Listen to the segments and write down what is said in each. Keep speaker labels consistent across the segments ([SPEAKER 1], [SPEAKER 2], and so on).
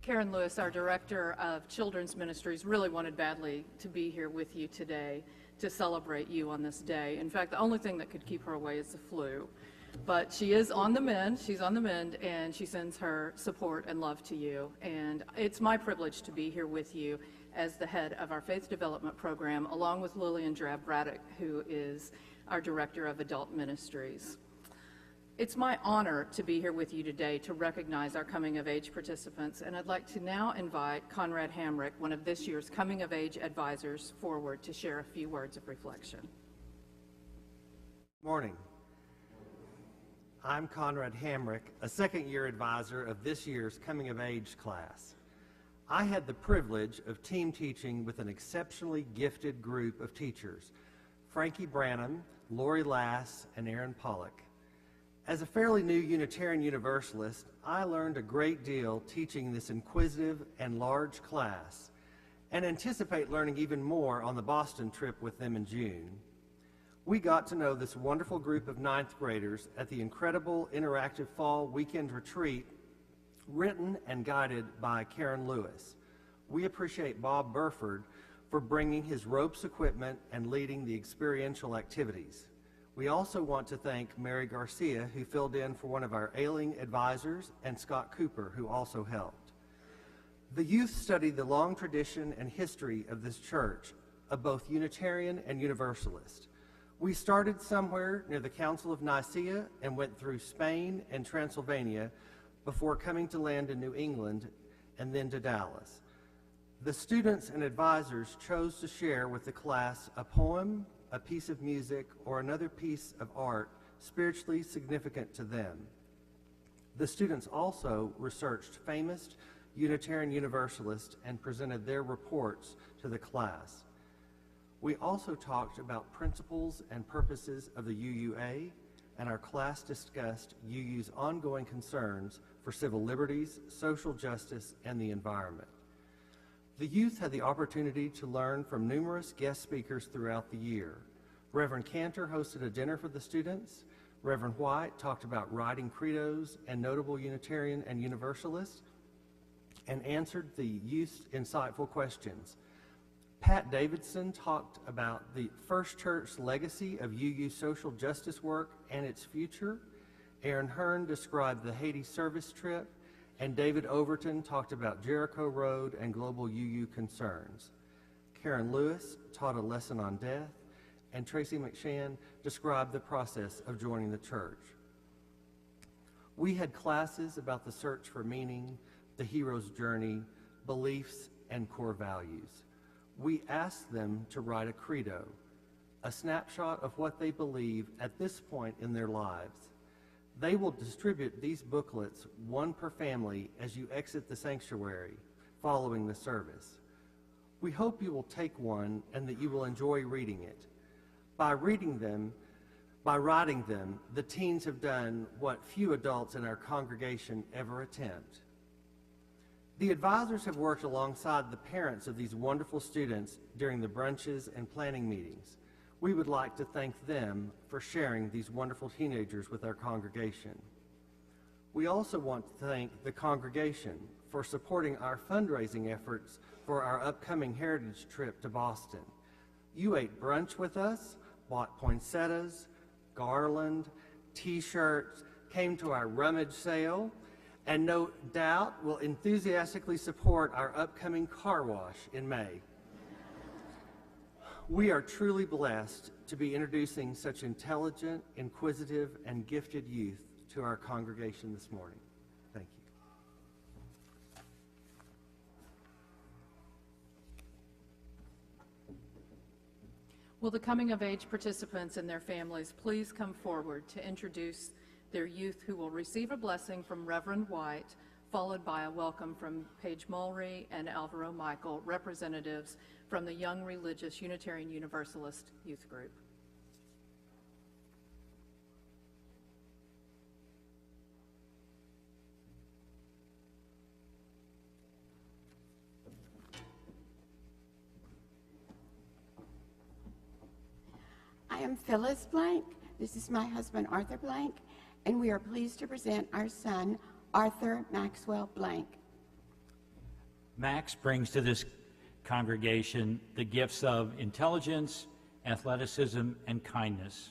[SPEAKER 1] Karen Lewis, our Director of Children's Ministries, really wanted badly to be here with you today to celebrate you on this day. In fact, the only thing that could keep her away is the flu. But she is on the mend, and she sends her support and love to you. And it's my privilege to be here with you as the head of our Faith Development Program, along with Lillian Drab-Braddock, who is our Director of Adult Ministries. It's my honor to be here with you today to recognize our Coming of Age participants, and I'd like to now invite Conrad Hamrick, one of this year's Coming of Age advisors, forward to share a few words of reflection.
[SPEAKER 2] Morning. I'm Conrad Hamrick, a second-year advisor of this year's Coming of Age class. I had the privilege of team teaching with an exceptionally gifted group of teachers, Frankie Branham, Lori Lass, and Aaron Pollock. As a fairly new Unitarian Universalist, I learned a great deal teaching this inquisitive and large class, and anticipate learning even more on the Boston trip with them in June. We got to know this wonderful group of ninth graders at the incredible interactive fall weekend retreat written and guided by Karen Lewis. We appreciate Bob Burford for bringing his ropes equipment and leading the experiential activities. We also want to thank Mary Garcia, who filled in for one of our ailing advisors, and Scott Cooper, who also helped. The youth studied the long tradition and history of this church, of both Unitarian and Universalist. We started somewhere near the Council of Nicaea and went through Spain and Transylvania before coming to land in New England and then to Dallas. The students and advisors chose to share with the class a poem, a piece of music, or another piece of art spiritually significant to them. The students also researched famous Unitarian Universalists and presented their reports to the class. We also talked about principles and purposes of the UUA, and our class discussed UU's ongoing concerns for civil liberties, social justice, and the environment. The youth had the opportunity to learn from numerous guest speakers throughout the year. Reverend Cantor hosted a dinner for the students. Reverend White talked about writing credos and notable Unitarian and Universalists and answered the youth's insightful questions. Pat Davidson talked about the First Church's legacy of UU social justice work and its future. Aaron Hearn described the Haiti service trip, and David Overton talked about Jericho Road and global UU concerns. Karen Lewis taught a lesson on death, and Tracy McShann described the process of joining the church. We had classes about the search for meaning, the hero's journey, beliefs, and core values. We asked them to write a credo, a snapshot of what they believe at this point in their lives. They will distribute these booklets, one per family, as you exit the sanctuary following the service. We hope you will take one and that you will enjoy reading it. By writing them, the teens have done what few adults in our congregation ever attempt. The advisors have worked alongside the parents of these wonderful students during the brunches and planning meetings. We would like to thank them for sharing these wonderful teenagers with our congregation. We also want to thank the congregation for supporting our fundraising efforts for our upcoming heritage trip to Boston. You ate brunch with us, bought poinsettias, garland, t-shirts, came to our rummage sale, and no doubt will enthusiastically support our upcoming car wash in May. We are truly blessed to be introducing such intelligent, inquisitive, and gifted youth to our congregation this morning. Thank you.
[SPEAKER 1] Will the Coming of Age participants and their families please come forward to introduce their youth, who will receive a blessing from Reverend White, followed by a welcome from Paige Mulry and Alvaro Michael, representatives from the Young Religious Unitarian Universalist Youth Group.
[SPEAKER 3] I am Phyllis Blank. This is my husband, Arthur Blank, and we are pleased to present our son, Arthur Maxwell Blank.
[SPEAKER 4] Max brings to this congregation the gifts of intelligence, athleticism, and kindness.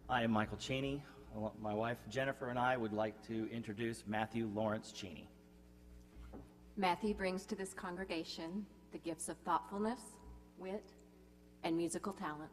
[SPEAKER 5] I am Michael Cheney. My wife Jennifer and I would like to introduce Matthew Lawrence Cheney.
[SPEAKER 6] Matthew brings to this congregation the gifts of thoughtfulness, wit, and musical talent.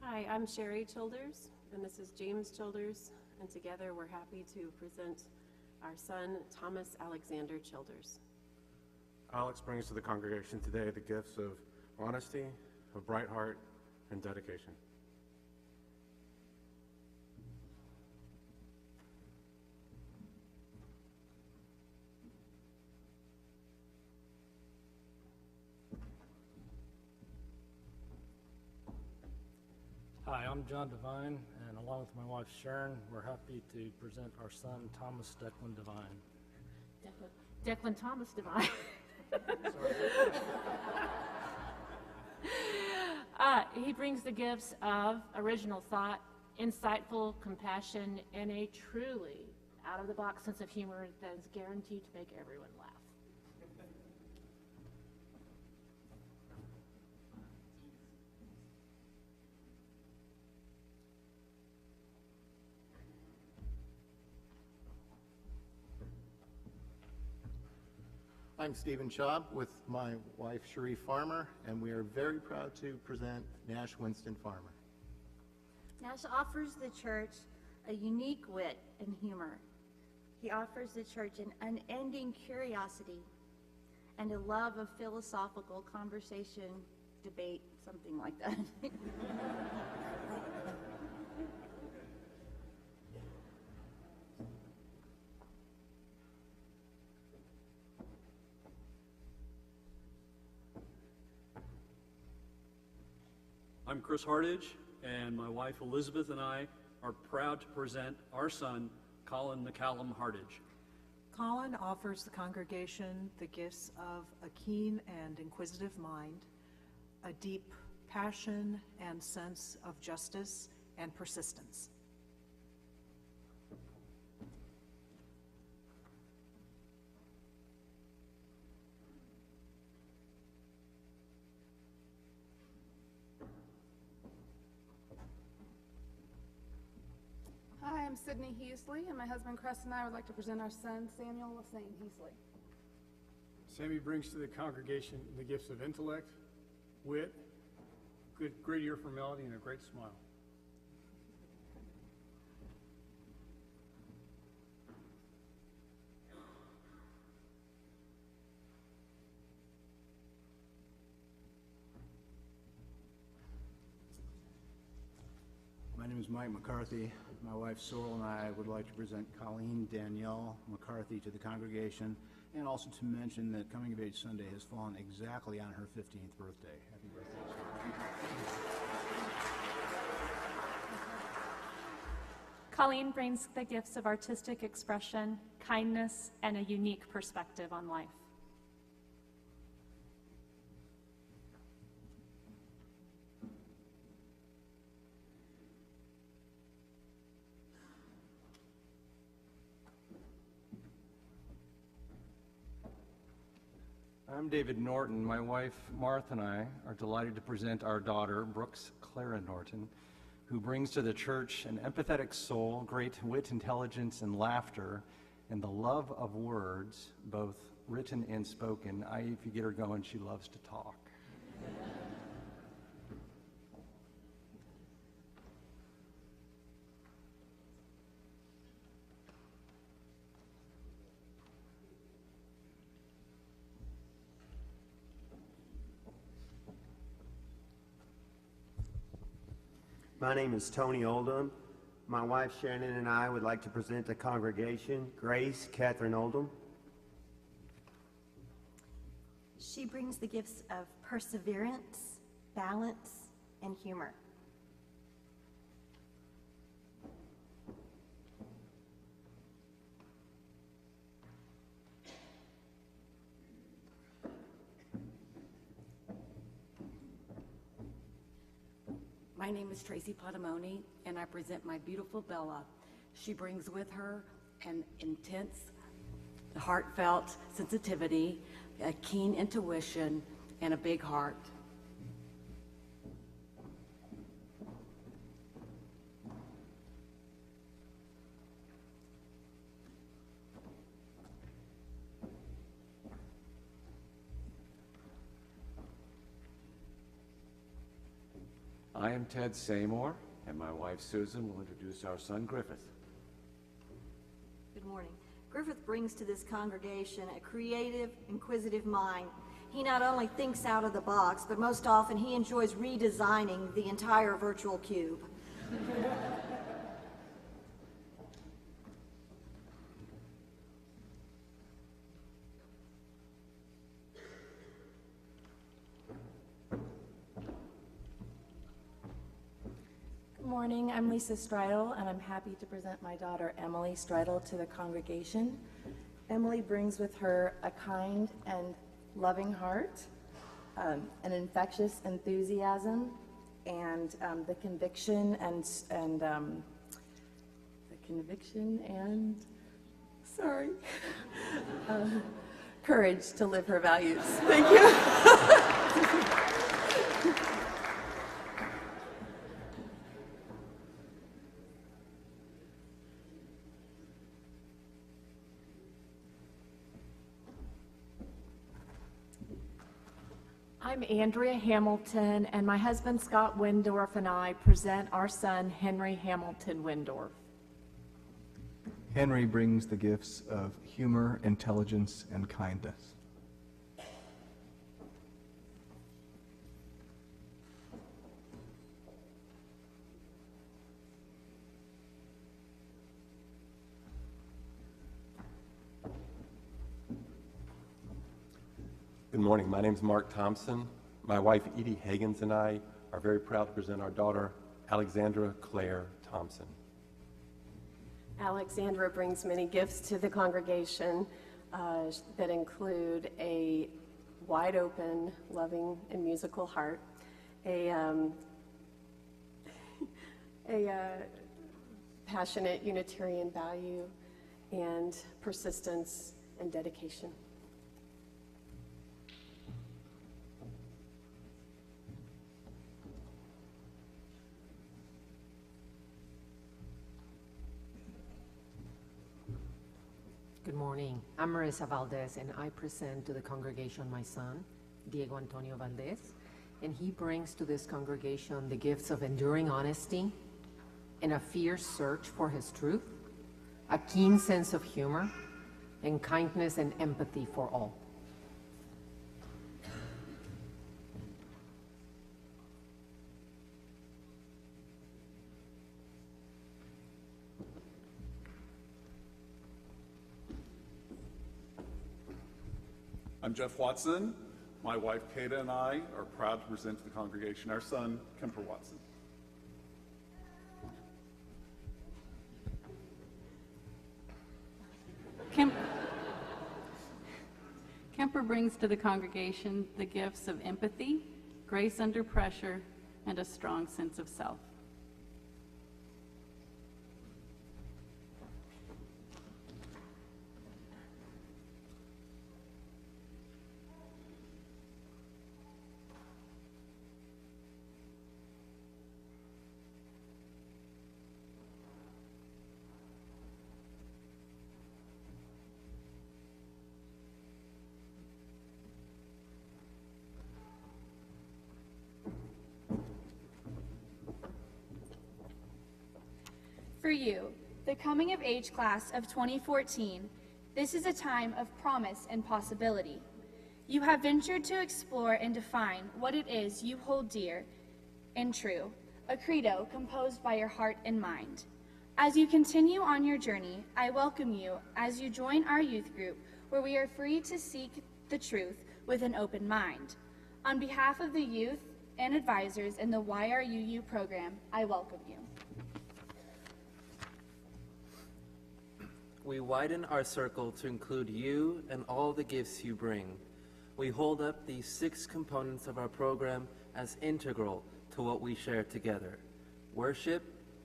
[SPEAKER 7] Hi, I'm Sherry Childers, and this is James Childers, and together we're happy to present our son, Thomas Alexander Childers.
[SPEAKER 8] Alex brings to the congregation today the gifts of honesty, a bright heart, and dedication.
[SPEAKER 9] Hi, I'm John Devine, and along with my wife Sharon, we're happy to present our son Thomas Declan Devine.
[SPEAKER 10] Declan Thomas Devine. He brings the gifts of original thought, insightful compassion, and a truly out-of-the-box sense of humor that is guaranteed to make everyone laugh.
[SPEAKER 11] I'm Stephen Schaub with my wife Cherie Farmer, and we are very proud to present Nash Winston Farmer.
[SPEAKER 12] Nash offers the church a unique wit and humor. He offers the church an unending curiosity and a love of philosophical conversation, debate, something like that.
[SPEAKER 13] I'm Chris Hardage, and my wife Elizabeth and I are proud to present our son, Colin McCallum Hardage.
[SPEAKER 14] Colin offers the congregation the gifts of a keen and inquisitive mind, a deep passion and sense of justice and persistence.
[SPEAKER 15] Hi, I'm Sydney Heasley, and my husband Chris and I would like to present our son, Samuel Lassane Heasley.
[SPEAKER 16] Sammy brings to the congregation the gifts of intellect, wit, great ear for melody, and a great smile.
[SPEAKER 17] My name is Mike McCarthy. My wife Sorrel and I would like to present Colleen Danielle McCarthy to the congregation, and also to mention that Coming of Age Sunday has fallen exactly on her 15th birthday. Happy birthday,
[SPEAKER 18] Colleen brings the gifts of artistic expression, kindness, and a unique perspective on life.
[SPEAKER 19] I'm David Norton. My wife Martha and I are delighted to present our daughter, Brooks Clara Norton, who brings to the church an empathetic soul, great wit, intelligence, and laughter, and the love of words, both written and spoken. If you get her going, she loves to talk.
[SPEAKER 20] My name is Tony Oldham. My wife Shannon and I would like to present the congregation Grace Catherine Oldham.
[SPEAKER 21] She brings the gifts of perseverance, balance, and humor.
[SPEAKER 22] My name is Tracy Potamoni, and I present my beautiful Bella. She brings with her an intense, heartfelt sensitivity, a keen intuition, and a big heart.
[SPEAKER 23] I am Ted Seymour, and my wife Susan will introduce our son Griffith.
[SPEAKER 21] Good morning. Griffith brings to this congregation a creative, inquisitive mind. He not only thinks out of the box, but most often he enjoys redesigning the entire virtual cube.
[SPEAKER 24] Good morning, I'm Lisa Stridle, and I'm happy to present my daughter Emily Stridle to the congregation. Emily brings with her a kind and loving heart, an infectious enthusiasm, and the conviction and courage to live her values. Thank you.
[SPEAKER 10] I'm Andrea Hamilton, and my husband Scott Windorf and I present our son Henry Hamilton Windorf.
[SPEAKER 25] Henry brings the gifts of humor, intelligence, and kindness.
[SPEAKER 26] Good morning. My name is Mark Thompson. My wife Edie Higgins and I are very proud to present our daughter Alexandra Claire Thompson.
[SPEAKER 7] Alexandra brings many gifts to the congregation that include a wide open, loving, and musical heart, a passionate Unitarian value, and persistence and dedication.
[SPEAKER 27] Good morning. I'm Marisa Valdez, and I present to the congregation my son, Diego Antonio Valdez, and he brings to this congregation the gifts of enduring honesty and a fierce search for his truth, a keen sense of humor, and kindness and empathy for all.
[SPEAKER 28] I'm Jeff Watson. My wife Kata and I are proud to present to the congregation our son, Kemper Watson.
[SPEAKER 29] Kemper brings to the congregation the gifts of empathy, grace under pressure, and a strong sense of self.
[SPEAKER 30] For you, the coming of age class of 2014, this is a time of promise and possibility. You have ventured to explore and define what it is you hold dear and true, a credo composed by your heart and mind. As you continue on your journey, I welcome you as you join our youth group, where we are free to seek the truth with an open mind. On behalf of the youth and advisors in the YRUU program, I welcome you.
[SPEAKER 1] We widen our circle to include you and all the gifts you bring. We hold up these 6 components of our program as integral to what we share together: worship,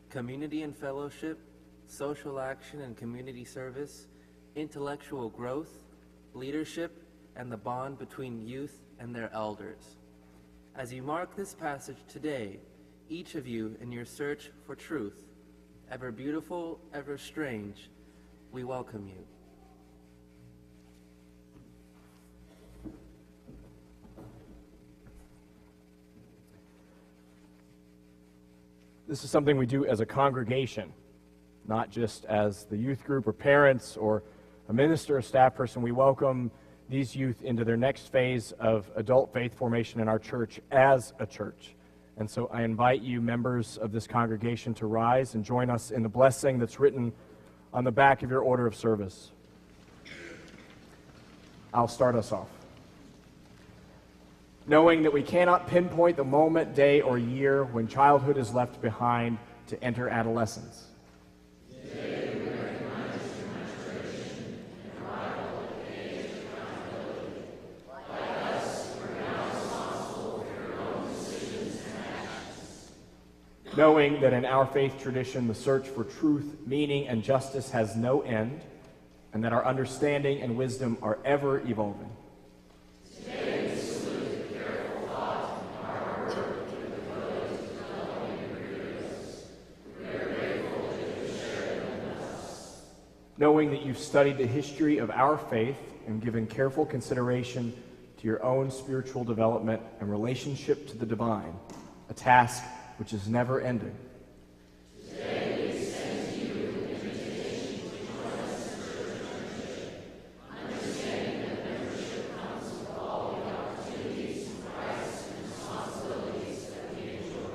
[SPEAKER 1] community and fellowship, social action and community service, intellectual growth, leadership, and the bond between youth and their elders. As you mark this passage today, each of you in your search for truth, ever beautiful, ever strange, we welcome you.
[SPEAKER 2] This is something we do as a congregation, not just as the youth group or parents or a minister or staff person. We welcome these youth into their next phase of adult faith formation in our church as a church. And so I invite you, members of this congregation, to rise and join us in the blessing that's written on the back of your order of service. I'll start us off. Knowing that we cannot pinpoint the moment, day, or year when childhood is left behind to enter adolescence.
[SPEAKER 3] Today we recognize human tradition and arrival at the age of accountability. Like us, you are now responsible for your own decisions and actions.
[SPEAKER 2] Knowing that in our faith tradition, the search for truth, meaning, and justice has no end, and that our understanding and wisdom are ever evolving.
[SPEAKER 3] Today we salute the careful thought and hard work you have devoted to developing your creatives. We are grateful that you share them with us.
[SPEAKER 2] Knowing that you've studied the history of our faith and given careful consideration to your own spiritual development and relationship to the divine, a task which is never ending.
[SPEAKER 3] Today we extend to you an invitation to join us in church membership, understanding that membership comes with all the opportunities and rights and responsibilities that we enjoy.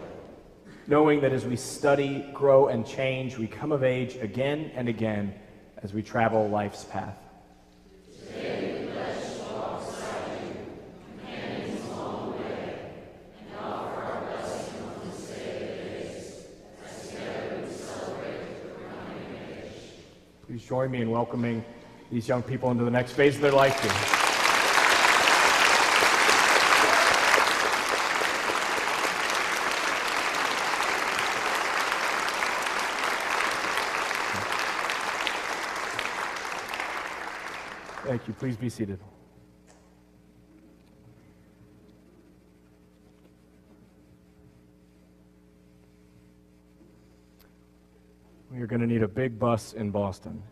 [SPEAKER 2] Knowing that as we study, grow, and change, we come of age again and again as we travel life's path.
[SPEAKER 3] Today we pledge to walk beside you, companions along the way, and offer our blessing on this day of days, as together we celebrate your coming of age.
[SPEAKER 2] Please join me in welcoming these young people into the next phase of their life here. Thank you. Please be seated. We are going to need a big bus in Boston.